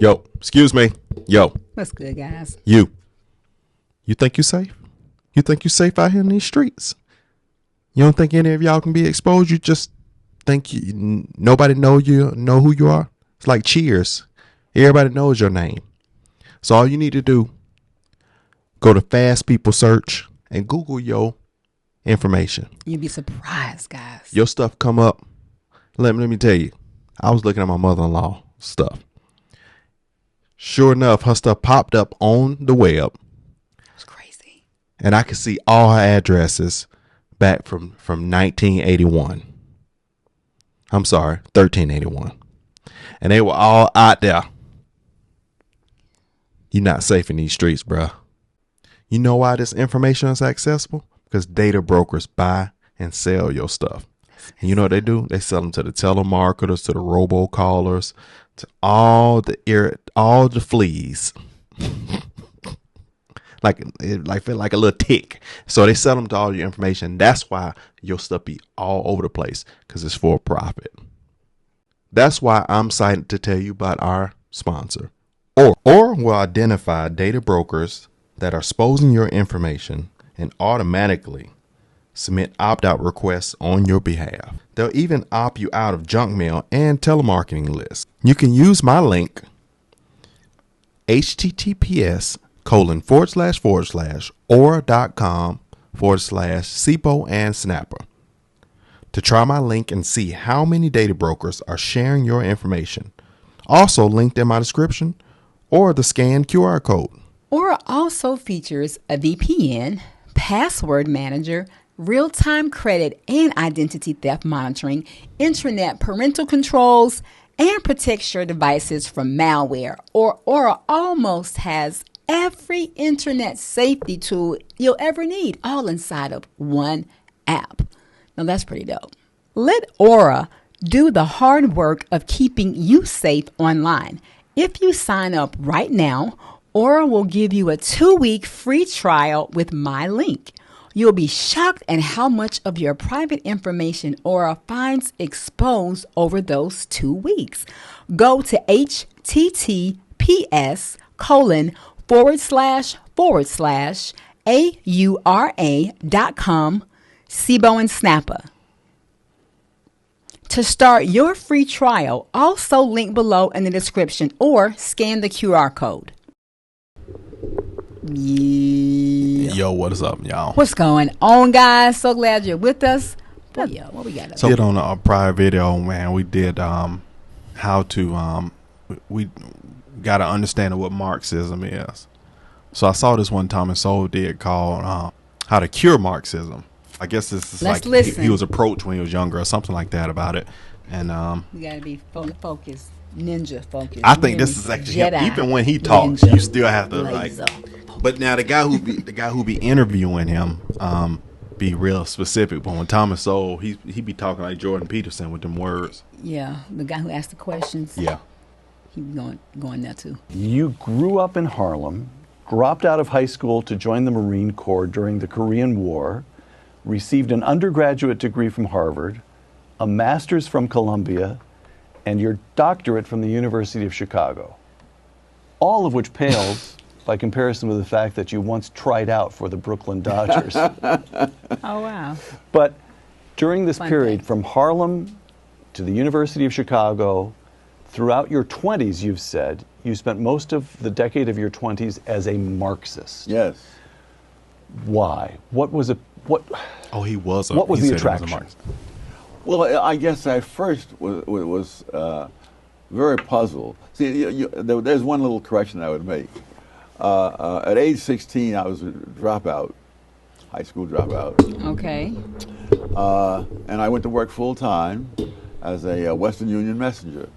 Yo, excuse me. Yo, What's good, guys? you think you safe? You think you safe out here in these streets? You don't think any of y'all can be exposed? You just think nobody know who you are? It's like Cheers. Everybody knows your name. So all you need to do, go to Fast People Search and Google your information. You'd be surprised, guys. Your stuff come up. Let me tell you. I was looking at my mother-in-law stuff. Sure enough, her stuff popped up on the web. It's crazy. And I could see all her addresses back from 1981. I'm sorry, 1381. And they were all out there. You're not safe in these streets, bruh. You know why this information is accessible? Because data brokers buy and sell your stuff. And you know what they do? They sell them to the telemarketers, to the robocallers, to all the fleas. like a little tick. So they sell them to all your information. That's why your stuff be all over the place, because it's for profit. That's why I'm excited to tell you about our sponsor. Or will identify data brokers that are exposing your information and automatically submit opt-out requests on your behalf. They'll even opt you out of junk mail and telemarketing lists. You can use my link, https://aura.com/SIPO and Snapper, to try my link and see how many data brokers are sharing your information. Also linked in my description or the scanned QR code. Aura also features a VPN, password manager, real-time credit and identity theft monitoring, intranet parental controls, and protects your devices from malware. Aura almost has every internet safety tool you'll ever need, all inside of one app. Now that's pretty dope. Let Aura do the hard work of keeping you safe online. If you sign up right now, Aura will give you a 2-week free trial with my link. You'll be shocked at how much of your private information Aura finds exposed over those 2 weeks. Go to https://aura.com, SIBO and Snapper. To start your free trial, also link below in the description or scan the QR code. Yeah. Yo, what is up, y'all? What's going on, guys? So glad you're with us. But yeah, what we got? So on a prior video, man, we did how to we got to understand what Marxism is. So I saw this one Thomas Sowell did called How to Cure Marxism. I guess this is he was approached when he was younger or something like that about it. And we gotta be focused, ninja focused. I think this is actually him. Even when he talks, you still have to laser. But now the guy who be interviewing him, be real specific. But when Thomas Sowell, he be talking like Jordan Peterson with them words. Yeah, the guy who asked the questions. Yeah, he going there too. You grew up in Harlem, dropped out of high school to join the Marine Corps during the Korean War, received an undergraduate degree from Harvard, a master's from Columbia, and your doctorate from the University of Chicago. All of which pales by comparison with the fact that you once tried out for the Brooklyn Dodgers. Oh, wow. But during this period, from Harlem to the University of Chicago, throughout your 20s, you've said, you spent most of the decade of your 20s as a Marxist. Yes. Why? What was it? What? Oh, he was. What was the attraction? Well, I guess I first was very puzzled. See, there's one little correction I would make. At age 16, I was a dropout, high school dropout. Okay. And I went to work full time as a Western Union messenger.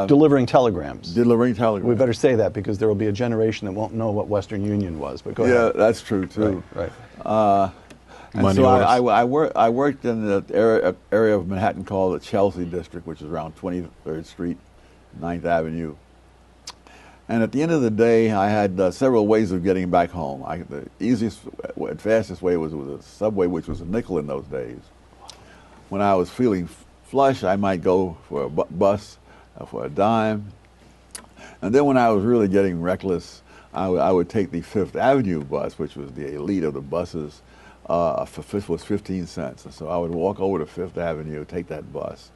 Delivering telegrams. Delivering telegrams. We better say that because there will be a generation that won't know what Western Union was. But go ahead. Yeah, that's true too. Right. And so I worked in the area of Manhattan called the Chelsea District, which is around 23rd Street, 9th Avenue. And at the end of the day, I had several ways of getting back home. The easiest, fastest way was with a subway, which was a nickel in those days. When I was feeling flush, I might go for a bus for a dime. And then when I was really getting reckless, I would take the Fifth Avenue bus, which was the elite of the buses, was 15 cents. And so I would walk over to Fifth Avenue, take that bus,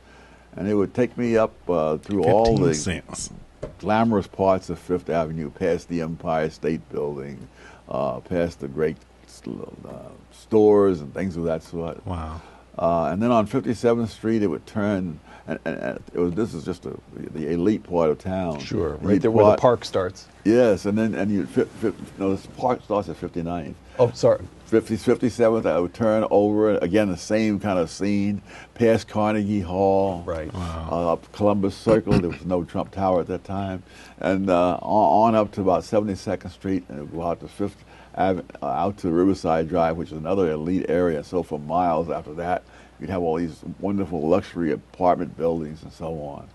and it would take me up through all the glamorous parts of Fifth Avenue, past the Empire State Building, past the great stores and things of that sort. Wow. And then on 57th Street, it would turn, and this is just the elite part of town. Sure, right there where the park starts. Yes, and then this park starts at 59th. Oh, sorry. 57th, I would turn over, again, the same kind of scene, past Carnegie Hall, right. Up Columbus Circle. There was no Trump Tower at that time, and on up to about 72nd Street, and go out to Fifth Avenue, out to Riverside Drive, which is another elite area. So for miles after that, you'd have all these wonderful luxury apartment buildings and so on.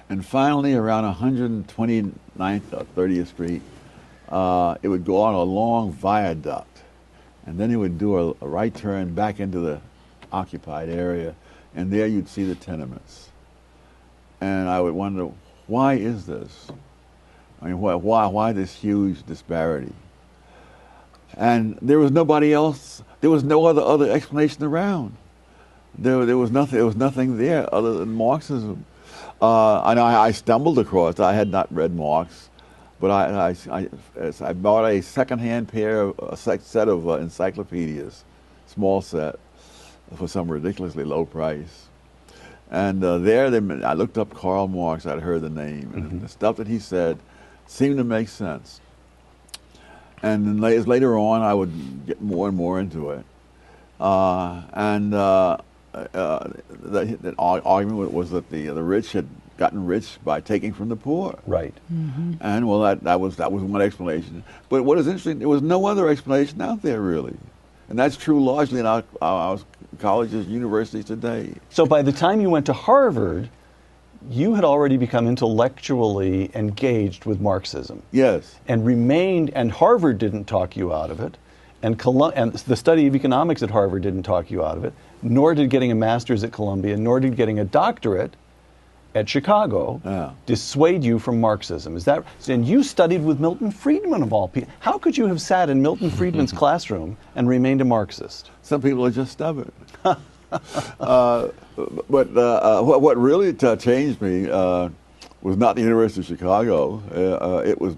And finally, around 129th or 30th Street, it would go on a long viaduct, and then it would do a right turn back into the occupied area, and there you'd see the tenements. And I would wonder, why is this? I mean, why this huge disparity? And there was nobody else. There was no other explanation around. There was nothing. There was nothing there other than Marxism. I know I stumbled across. I had not read Marx, but I bought a secondhand set of encyclopedias, small set, for some ridiculously low price. And I looked up Karl Marx. I'd heard the name, and the stuff that he said seemed to make sense. And then later on, I would get more and more into it. The argument was that the rich had gotten rich by taking from the poor. Right. Mm-hmm. And well, that was one explanation. But what is interesting, there was no other explanation out there really, and that's true largely in our colleges, universities today. So by the time you went to Harvard, you had already become intellectually engaged with Marxism. Yes. And remained, and Harvard didn't talk you out of it, and the study of economics at Harvard didn't talk you out of it, nor did getting a master's at Columbia, nor did getting a doctorate at Chicago dissuade you from Marxism. Is that? And you studied with Milton Friedman of all people. How could you have sat in Milton Friedman's classroom and remained a Marxist? Some people are just stubborn. But what really changed me was not the University of Chicago. It was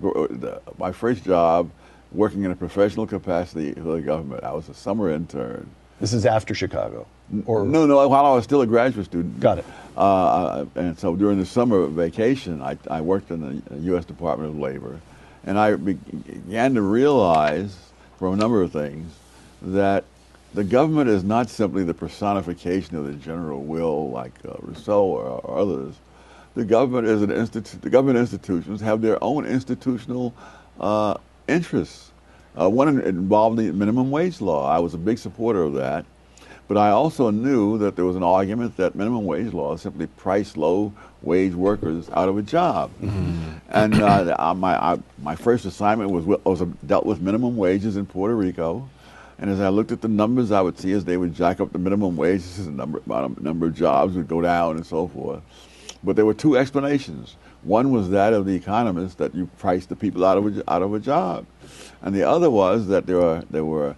my first job working in a professional capacity for the government. I was a summer intern. This is after Chicago? Or No, while I was still a graduate student. Got it. And so during the summer vacation, I worked in the U.S. Department of Labor, and I began to realize, from a number of things, that the government is not simply the personification of the general will, like Rousseau or others. The government is an the government institutions have their own institutional interests. One involved the minimum wage law. I was a big supporter of that. But I also knew that there was an argument that minimum wage laws simply priced low-wage workers out of a job. Mm-hmm. And my first assignment dealt with minimum wages in Puerto Rico. And as I looked at the numbers, I would see as they would jack up the minimum wages, the number of jobs would go down and so forth. But there were two explanations. One was that of the economists, that you priced the people out of a job. And the other was that there were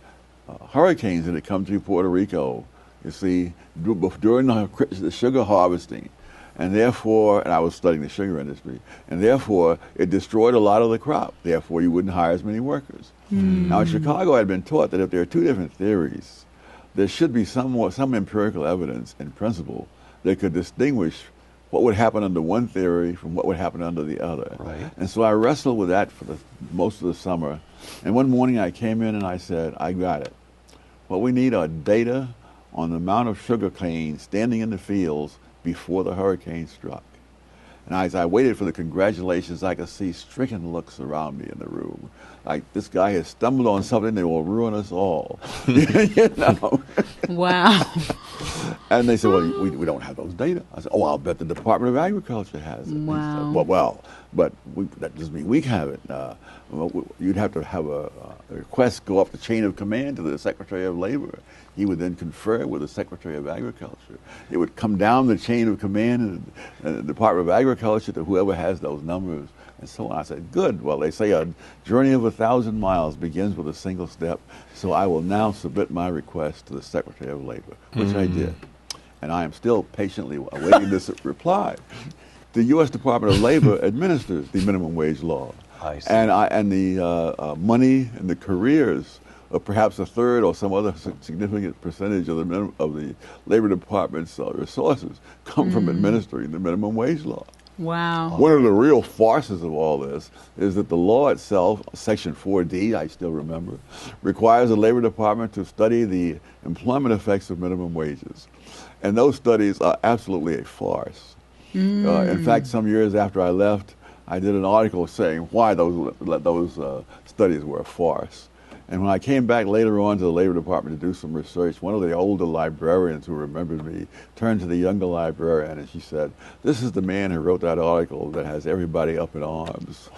hurricanes that had come to Puerto Rico, you see, during the sugar harvesting. And therefore, and I was studying the sugar industry, and therefore it destroyed a lot of the crop. Therefore, you wouldn't hire as many workers. Mm. Now, in Chicago, I had been taught that if there are two different theories, there should be some empirical evidence and principle that could distinguish what would happen under one theory from what would happen under the other. Right. And so I wrestled with that for most of the summer. And one morning I came in and I said, I got it. What we need are data on the amount of sugar cane standing in the fields before the hurricane struck. And as I waited for the congratulations, I could see stricken looks around me in the room. Like, this guy has stumbled on something that will ruin us all. You know? Wow. And they said, well, we don't have those data. I said, oh, I'll bet the Department of Agriculture has it. Wow. Said, well, but that doesn't mean we have it. You'd have to have a request go up the chain of command to the Secretary of Labor. He would then confer with the Secretary of Agriculture. It would come down the chain of command in the Department of Agriculture to whoever has those numbers, and so on. I said, good. Well, they say a journey of 1,000 miles begins with a single step, so I will now submit my request to the Secretary of Labor, which I did. And I am still patiently awaiting this reply. The U.S. Department of Labor administers the minimum wage law. I see. And the money and the careers of perhaps a third or some other significant percentage of the Labor Department's resources come from administering the minimum wage law. Wow. One of the real farces of all this is that the law itself, Section 4D, I still remember, requires the Labor Department to study the employment effects of minimum wages. And those studies are absolutely a farce. In fact, some years after I left, I did an article saying why those studies were a farce. And when I came back later on to the Labor Department to do some research, one of the older librarians who remembered me turned to the younger librarian and she said, this is the man who wrote that article that has everybody up in arms.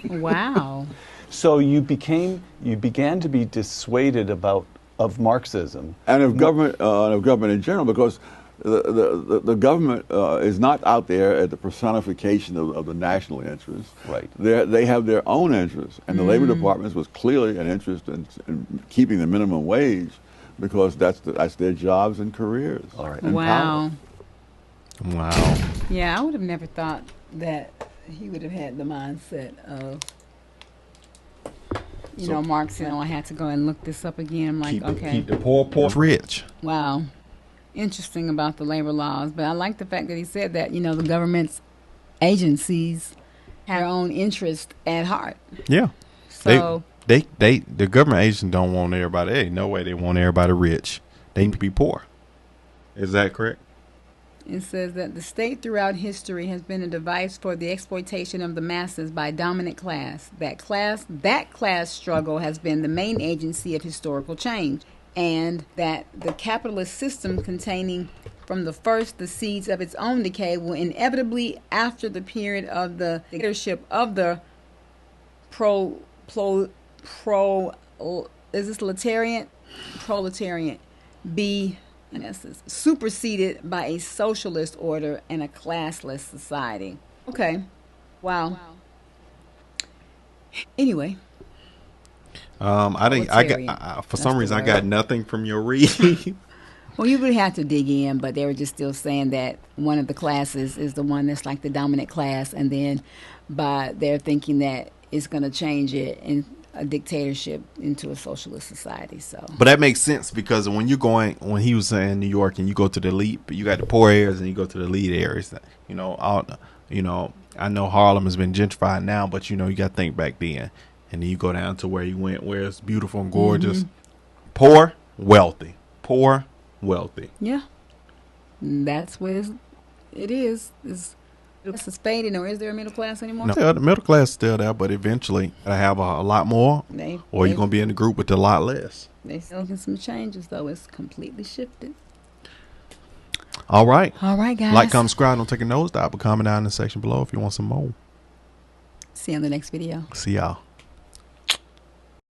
Wow. So you began to be dissuaded of Marxism. And of government in general, because the government is not out there at the personification of the national interest. Right. They have their own interests, and the Labor Department was clearly an interest in keeping the minimum wage because that's their jobs and careers. All right. And Wow. power. Wow. Yeah, I would have never thought that he would have had the mindset of, Marxism. I had to go and look this up again. I'm like, Keep the poor rich. Wow. Interesting about the labor laws, but I like the fact that he said that, the government's agencies have their own interest at heart. Yeah. So The government agents don't want everybody. Hey, no way they want everybody rich. They need to be poor. Is that correct? it says that the state throughout history has been a device for the exploitation of the masses by a dominant class. That class struggle has been the main agency of historical change, and that the capitalist system containing from the first the seeds of its own decay will inevitably, after the period of the dictatorship of the proletariat, be in essence superseded by a socialist order and a classless society. Okay. Wow. Anyway. For some reason I got nothing from your read. Well, you would have to dig in, but they were just still saying that one of the classes is the one that's like the dominant class, and then they're thinking that it's going to change it in a dictatorship into a socialist society. So, but that makes sense because when he was saying New York and you go to the elite, but you got the poor areas and you go to the elite areas. I know Harlem has been gentrified now, but you got to think back then. And then you go down to where you went, where it's beautiful and gorgeous. Mm-hmm. Poor, wealthy. Poor, wealthy. Yeah. That's what it is. It's fading, or is there a middle class anymore? No, the middle class is still there, but eventually I have a lot more, or you're going to be in the group with a lot less. They're still making some changes, though. It's completely shifted. All right. All right, guys. Like, comment, subscribe. Don't take a nosedive, but comment down in the section below if you want some more. See you on the next video. See y'all.